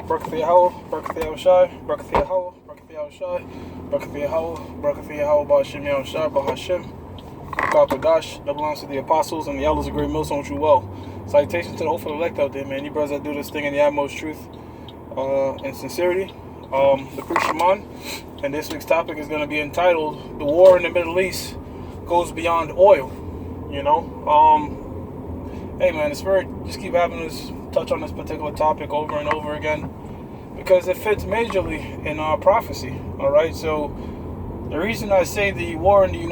Barakatha Yahweh, Barakatha Yahweh Shai, Barakatha Yahweh, Barakatha Yahweh Shai, Barakatha Yahweh, Barakatha Yahweh, Ba'ashem Yahweh Shai, Ba'ashem, God Padash, double honors to the apostles and the elders of Great Millstone True Well. Salutations to the hopeful elect out there, man. You brothers that do this thing in the utmost truth and sincerity. The Preach Shimon, and this week's topic is going to be entitled "The War in the Middle East Goes Beyond Oil." Hey man, the Spirit just keep having us touch on this particular topic over and over again because it fits majorly in our prophecy. All right, so the reason I say the war in the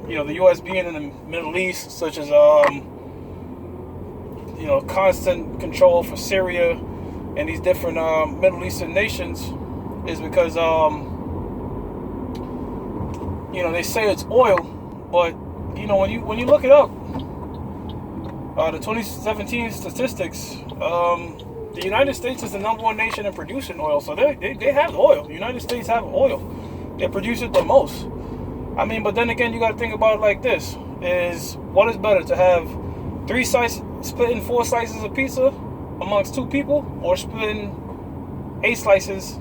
the U.S. being in the Middle East, such as constant control for Syria and these different Middle Eastern nations, is because they say it's oil, but when you look it up, the 2017 statistics, the United States is the #1 nation in producing oil, so they have oil. The United States have oil. They produce it the most. I mean, but then again, you got to think about it like this: is what is better, to have splitting 4 slices of pizza amongst 2 people, or splitting 8 slices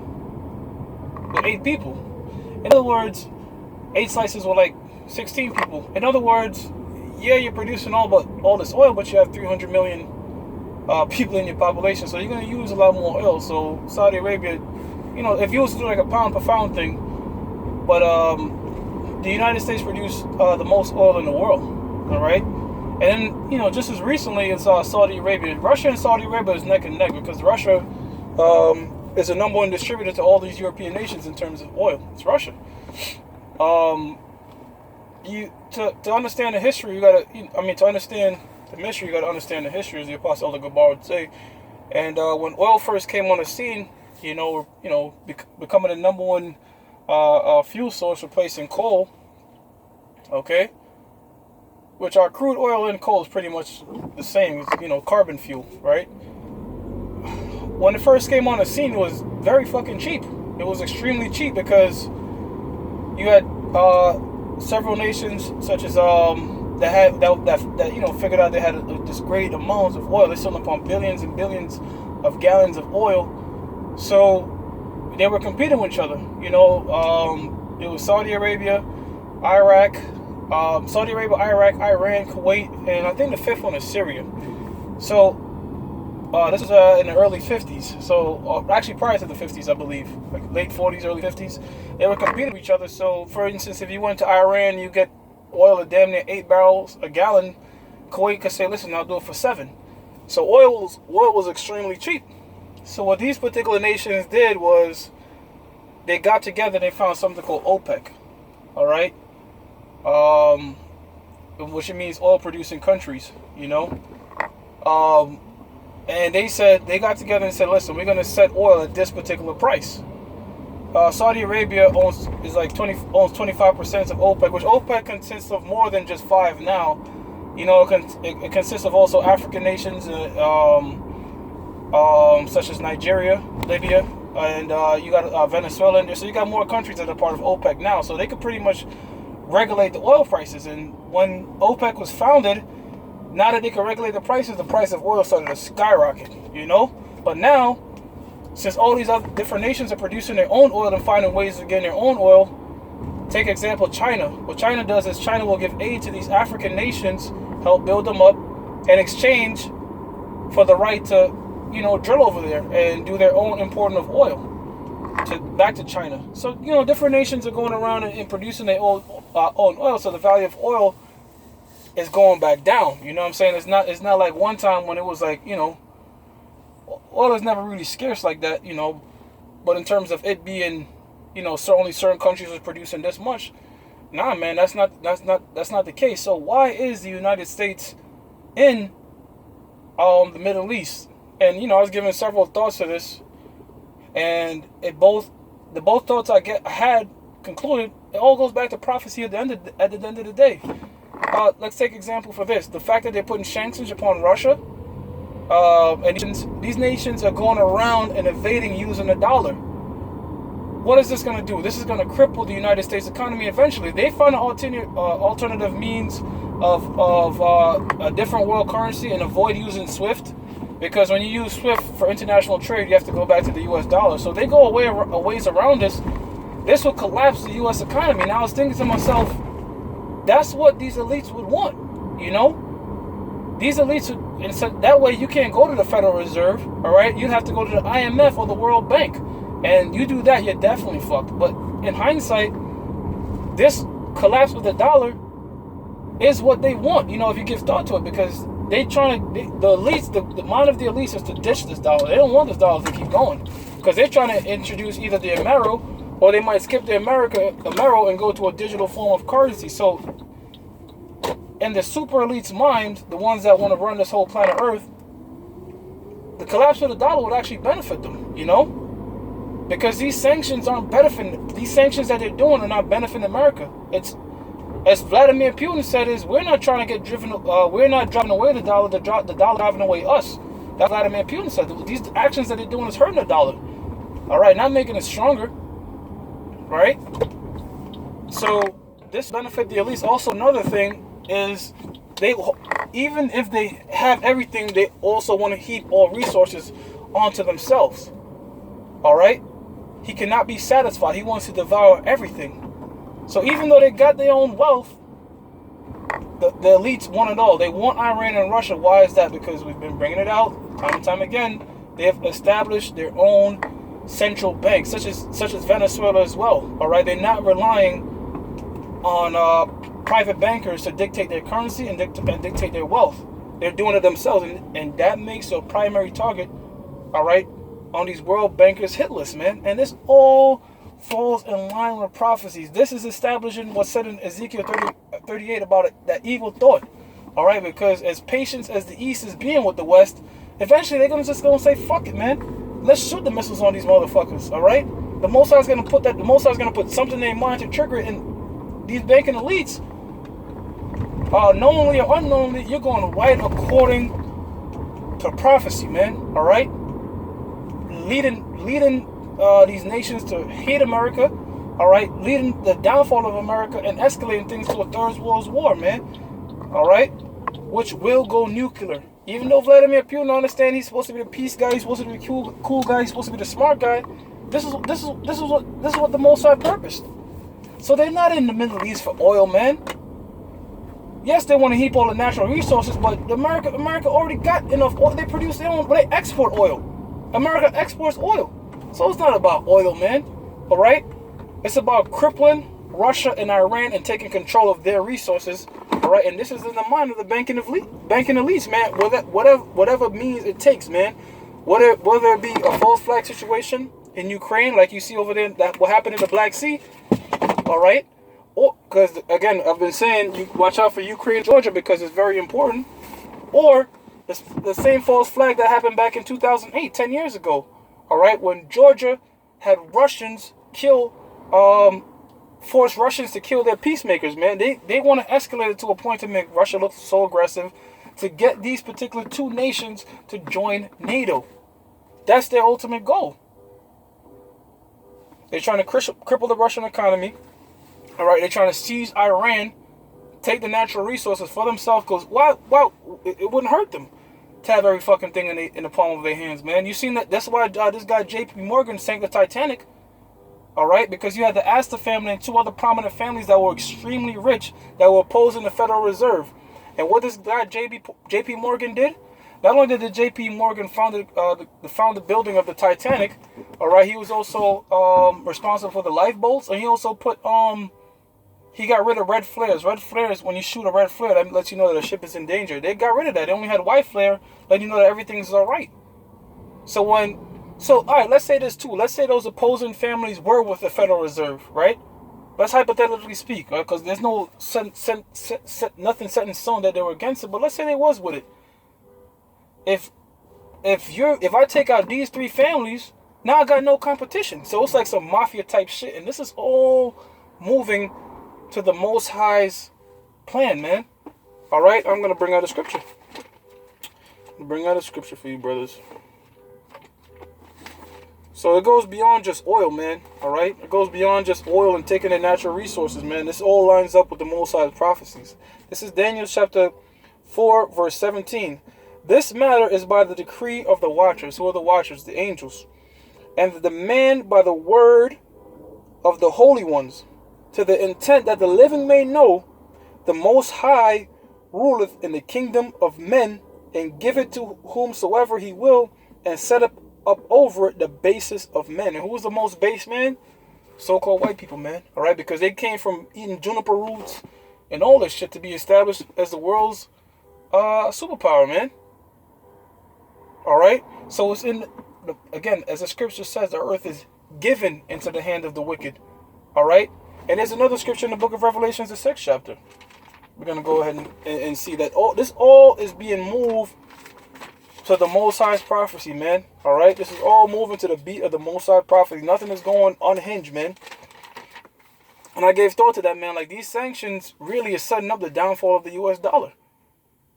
with 8 people? In other words, 8 slices with like 16 people. In other words, yeah, you're producing all this oil, but you have 300 million people in your population, so you're going to use a lot more oil. So Saudi Arabia, if you was to do like a pound per pound thing, but the United States produce the most oil in the world, all right? And then, just as recently as Saudi Arabia, Russia and Saudi Arabia is neck and neck, because Russia is the #1 distributor to all these European nations in terms of oil. It's Russia. To understand the history, to understand the mystery, you gotta understand the history, as the Apostle Elder Gabar would say. And when oil first came on the scene, becoming the #1 fuel source, replacing coal, okay, which our crude oil and coal is pretty much the same. It's, carbon fuel, right? When it first came on the scene, it was very fucking cheap. It was extremely cheap because you had several nations such as that figured out they had this great amounts of oil. They sold upon billions and billions of gallons of oil, so they were competing with each other. It was Saudi Arabia, Iraq, Iran, Kuwait, and I think the 5th one is Syria. So this was in the early 50s. So actually prior to the 50s, I believe, like late 40s, early 50s, they were competing with each other. So for instance, if you went to Iran, you get oil at damn near 8 barrels a gallon. Kuwait could say, listen, I'll do it for 7. So oil was extremely cheap. So what these particular nations did was they got together, they found something called OPEC, all right? Which means oil producing countries, and they got together and said, listen, we're going to set oil at this particular price. Saudi Arabia owns 25% of OPEC, which OPEC consists of more than just 5 now. It consists of also African nations, such as Nigeria, Libya, and you got Venezuela in there. So you got more countries that are part of OPEC now. So they could pretty much regulate the oil prices. And when OPEC was founded, now that they can regulate the prices, the price of oil started to skyrocket, But now, since all these other different nations are producing their own oil and finding ways to get their own oil, take example China. What China does is China will give aid to these African nations, help build them up, in exchange for the right to, drill over there and do their own importing of oil back to China. So, different nations are going around and producing their own oil, so the value of oil is going back down. You know what I'm saying? It's not like one time when it was like, oil is never really scarce like that, but in terms of it being, only certain countries are producing this much. Nah, man, that's not the case. So why is the United States in the Middle East? And I was giving several thoughts to this, and the both thoughts I had concluded, it all goes back to prophecy at the end of the day. Let's take example for this: the fact that they're putting sanctions upon Russia, and these nations are going around and evading using the dollar. What is this going to do? This is going to cripple the United States economy eventually. They find an alternative means of a different world currency and avoid using SWIFT. Because when you use SWIFT for international trade, you have to go back to the U.S. dollar. So they go a ways around this. This will collapse the U.S. economy. Now I was thinking to myself, that's what these elites would want, you know? These elites, and so that way you can't go to the Federal Reserve, all right? You'd have to go to the IMF or the World Bank. And you do that, you're definitely fucked. But in hindsight, this collapse of the dollar is what they want, you know, if you give thought to it, because the elites, the mind of the elites is to ditch this dollar. They don't want this dollar to keep going, because they're trying to introduce either the Amero, or they might skip the Amero and go to a digital form of currency. So in the super elite's mind, the ones that want to run this whole planet Earth, the collapse of the dollar would actually benefit them, you know? Because these sanctions aren't benefiting, these sanctions that they're doing are not benefiting America. It's, as Vladimir Putin said, is we're not trying to get driven, we're not driving away the dollar driving away us. That's Vladimir Putin said. These actions that they're doing is hurting the dollar. All right, not making it stronger, right? So this benefit the elites. Also, another thing is they, even if they have everything, they also want to heap all resources onto themselves. All right, he cannot be satisfied. He wants to devour everything. So even though they got their own wealth, the elites want it all. They want Iran and Russia. Why is that? Because we've been bringing it out time and time again. They have established their own central banks, such as Venezuela as well. All right, they're not relying on private bankers to dictate their currency and dictate their wealth. They're doing it themselves, and that makes their primary target, all right, on these world bankers' hit list, man. And this all falls in line with prophecies. This is establishing what's said in Ezekiel 38 about it, that evil thought. All right, because as patient as the East is being with the West, eventually they're just gonna say, "Fuck it, man. Let's shoot the missiles on these motherfuckers." All right. The Most High's gonna put that. The Most High's gonna put something in their mind to trigger it, and these banking elites, knowingly or unknowingly, you're going right according to prophecy, man. All right. Leading these nations to hate America, all right, leading the downfall of America and escalating things to a third world war, man, all right, which will go nuclear. Even though Vladimir Putin, understand he's supposed to be the peace guy, he's supposed to be the cool guy, he's supposed to be the smart guy. This is what the Most High purposed. So they're not in the Middle East for oil, man. Yes, they want to heap all the natural resources, but America already got enough oil. They produce their own, but they export oil. America exports oil. So it's not about oil, man. All right? It's about crippling Russia and Iran and taking control of their resources. All right? And this is in the mind of the banking elites, man. Whatever means it takes, man. Whether it be a false flag situation in Ukraine, like you see over there, that what happened in the Black Sea. All right? Or, because, again, I've been saying, you watch out for Ukraine and Georgia because it's very important. Or the same false flag that happened back in 2008, 10 years ago. All right, when Georgia had Russians force Russians to kill their peacemakers, man. They want to escalate it to a point to make Russia look so aggressive to get these particular two nations to join NATO. That's their ultimate goal. They're trying to cripple the Russian economy. All right, they're trying to seize Iran, take the natural resources for themselves, because it wouldn't hurt them to have every fucking thing in the palm of their hands, man. You seen that? That's why this guy J.P. Morgan sank the Titanic. All right, because you had the Astor family and two other prominent families that were extremely rich that were opposing the Federal Reserve. And what this guy J.P. Morgan did? Not only did the J.P. Morgan found the building of the Titanic, all right, he was also responsible for the lifeboats, and he also put he got rid of red flares. Red flares, when you shoot a red flare, that lets you know that a ship is in danger. They got rid of that. They only had white flare, letting you know that everything's all right. So all right, let's say this too. Let's say those opposing families were with the Federal Reserve, right? Let's hypothetically speak, right? Because there's no nothing set in stone that they were against it. But let's say they was with it. If I take out these three families, now I got no competition. So it's like some mafia type shit, and this is all moving to the Most High's plan, man. All right, I'm gonna bring out a scripture. Bring out a scripture for you, brothers. So it goes beyond just oil, man. All right, it goes beyond just oil and taking the natural resources, man. This all lines up with the Most High's prophecies. This is Daniel chapter 4, verse 17. This matter is by the decree of the watchers. Who are the watchers? The angels. And the demand by the word of the holy ones, to the intent that the living may know the Most High ruleth in the kingdom of men, and giveth to whomsoever he will, and set up over it the basis of men. And who is the most base man? So-called white people, man. All right, because they came from eating juniper roots and all this shit to be established as the world's superpower, man. All right, so it's in again, as the scripture says, the earth is given into the hand of the wicked. All right, and there's another scripture in the book of Revelations, the 6th chapter. We're gonna go ahead and see that this all is being moved to the Most High's prophecy, man. All right, this is all moving to the beat of the Most High prophecy. Nothing is going unhinged, man. And I gave thought to that, man. Like, these sanctions really is setting up the downfall of the U.S. dollar,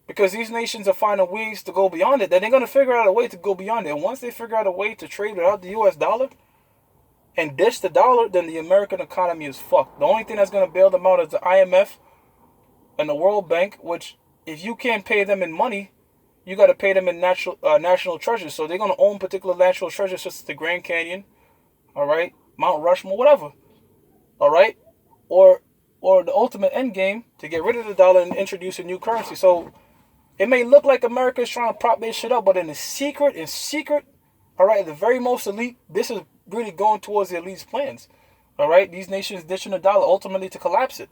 because these nations are finding ways to go beyond it. Then they're gonna figure out a way to go beyond it. And once they figure out a way to trade without the U.S. dollar and ditch the dollar, then the American economy is fucked. The only thing that's gonna bail them out is the IMF and the World Bank, which, if you can't pay them in money, you got to pay them in national treasures. So they're going to own particular natural treasures, such as the Grand Canyon, all right, Mount Rushmore, whatever, all right, or the ultimate end game to get rid of the dollar and introduce a new currency. So it may look like America is trying to prop this shit up, but in secret, all right, the very most elite, this is really going towards the elite's plans, all right. These nations ditching the dollar ultimately to collapse it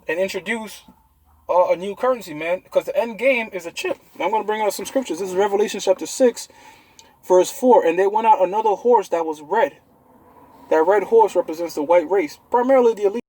and introduce a new currency, man, because the end game is a chip. Now I'm going to bring out some scriptures. This is Revelation chapter 6, verse 4. And there went out another horse that was red. That red horse represents the white race, primarily the elite.